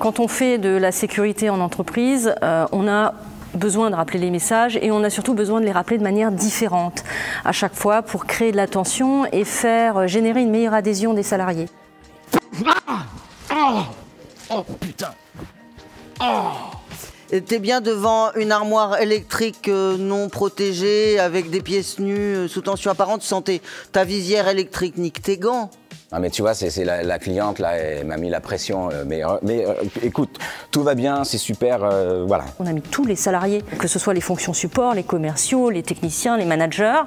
Quand on fait de la sécurité en entreprise, on a besoin de rappeler les messages et on a surtout besoin de les rappeler de manière différente à chaque fois pour créer de l'attention et faire générer une meilleure adhésion des salariés. Oh putain. T'es bien devant une armoire électrique non protégée avec des pièces nues sous tension apparente, sans ta visière électrique, nique tes gants. Ah mais tu vois, c'est la cliente là, elle m'a mis la pression. Mais écoute, tout va bien, c'est super, voilà. On a mis tous les salariés, que ce soit les fonctions support, les commerciaux, les techniciens, les managers,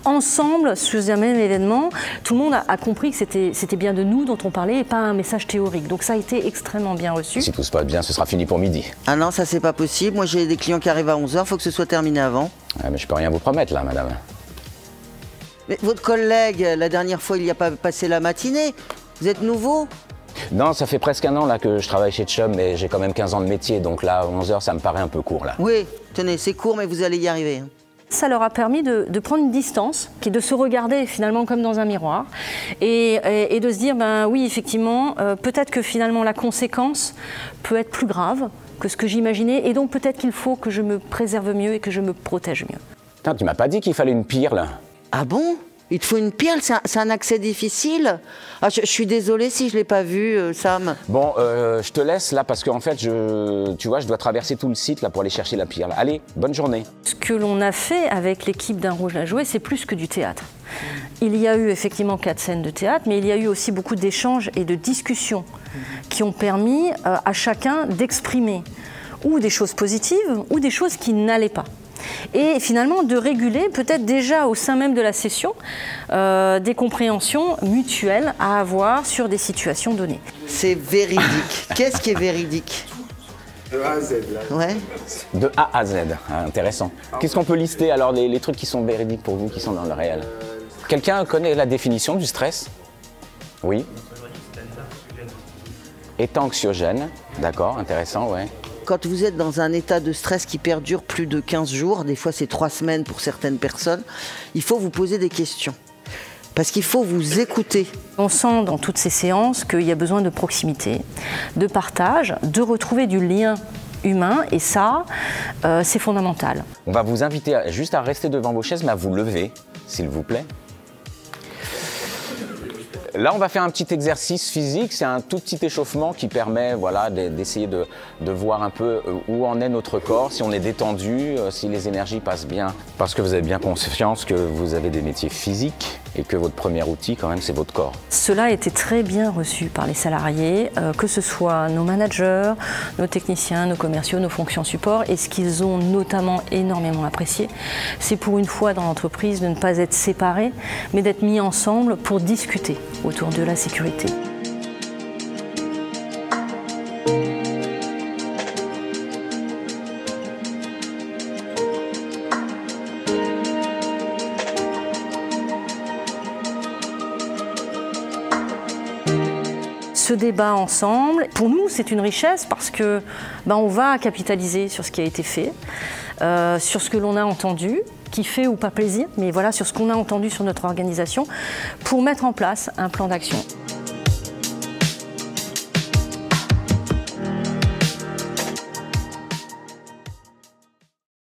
ensemble sous un même événement. Tout le monde a compris que c'était bien de nous dont on parlait et pas un message théorique. Donc ça a été extrêmement bien reçu. Si tout se passe bien, ce sera fini pour midi. Ah non, ça c'est pas possible. Moi j'ai des clients qui arrivent à 11h, faut que ce soit terminé avant. Ah, mais je peux rien vous promettre là, madame. Mais votre collègue, la dernière fois, il n'y a pas passé la matinée. Vous êtes nouveau? Non, ça fait presque un an là que je travaille chez Chum, mais j'ai quand même 15 ans de métier, donc là, 11h, ça me paraît un peu court là. Oui, tenez, c'est court, mais vous allez y arriver. Ça leur a permis de prendre une distance, de se regarder finalement comme dans un miroir et de se dire, ben oui, effectivement, peut-être que finalement la conséquence peut être plus grave que ce que j'imaginais et donc peut-être qu'il faut que je me préserve mieux et que je me protège mieux. Putain, tu m'as pas dit qu'il fallait une pire là? Ah bon? Il te faut une pile, c'est un accès difficile. Ah, je suis désolée si je ne l'ai pas vu, Sam. Bon, je te laisse là parce qu'en fait, tu vois, je dois traverser tout le site là pour aller chercher la pile. Allez, bonne journée. Ce que l'on a fait avec l'équipe d'Un Rouge à jouer, c'est plus que du théâtre. Il y a eu effectivement 4 scènes de théâtre, mais il y a eu aussi beaucoup d'échanges et de discussions qui ont permis à chacun d'exprimer ou des choses positives ou des choses qui n'allaient pas. Et finalement de réguler peut-être déjà au sein même de la session des compréhensions mutuelles à avoir sur des situations données. C'est véridique. Qu'est-ce qui est véridique? De A à Z, là. Ouais. De A à Z, ah, intéressant. Qu'est-ce qu'on peut lister alors, les trucs qui sont véridiques pour vous, qui sont dans le réel? Quelqu'un connaît la définition du stress? Oui. État anxiogène, d'accord, intéressant, ouais. Quand vous êtes dans un état de stress qui perdure plus de 15 jours, des fois c'est 3 semaines pour certaines personnes, il faut vous poser des questions. Parce qu'il faut vous écouter. On sent dans toutes ces séances qu'il y a besoin de proximité, de partage, de retrouver du lien humain et ça, c'est fondamental. On va vous inviter juste à rester devant vos chaises, mais à vous lever, s'il vous plaît. Là, on va faire un petit exercice physique, c'est un tout petit échauffement qui permet voilà, d'essayer de voir un peu où en est notre corps, si on est détendu, si les énergies passent bien. Parce que vous avez bien conscience que vous avez des métiers physiques et que votre premier outil, quand même, c'est votre corps. Cela a été très bien reçu par les salariés, que ce soit nos managers, nos techniciens, nos commerciaux, nos fonctions support. Et ce qu'ils ont notamment énormément apprécié, c'est pour une fois dans l'entreprise de ne pas être séparés, mais d'être mis ensemble pour discuter autour de la sécurité. Ce débat ensemble, pour nous, c'est une richesse parce que on va capitaliser sur ce qui a été fait, sur ce que l'on a entendu, qui fait ou pas plaisir, mais voilà, sur ce qu'on a entendu sur notre organisation, pour mettre en place un plan d'action.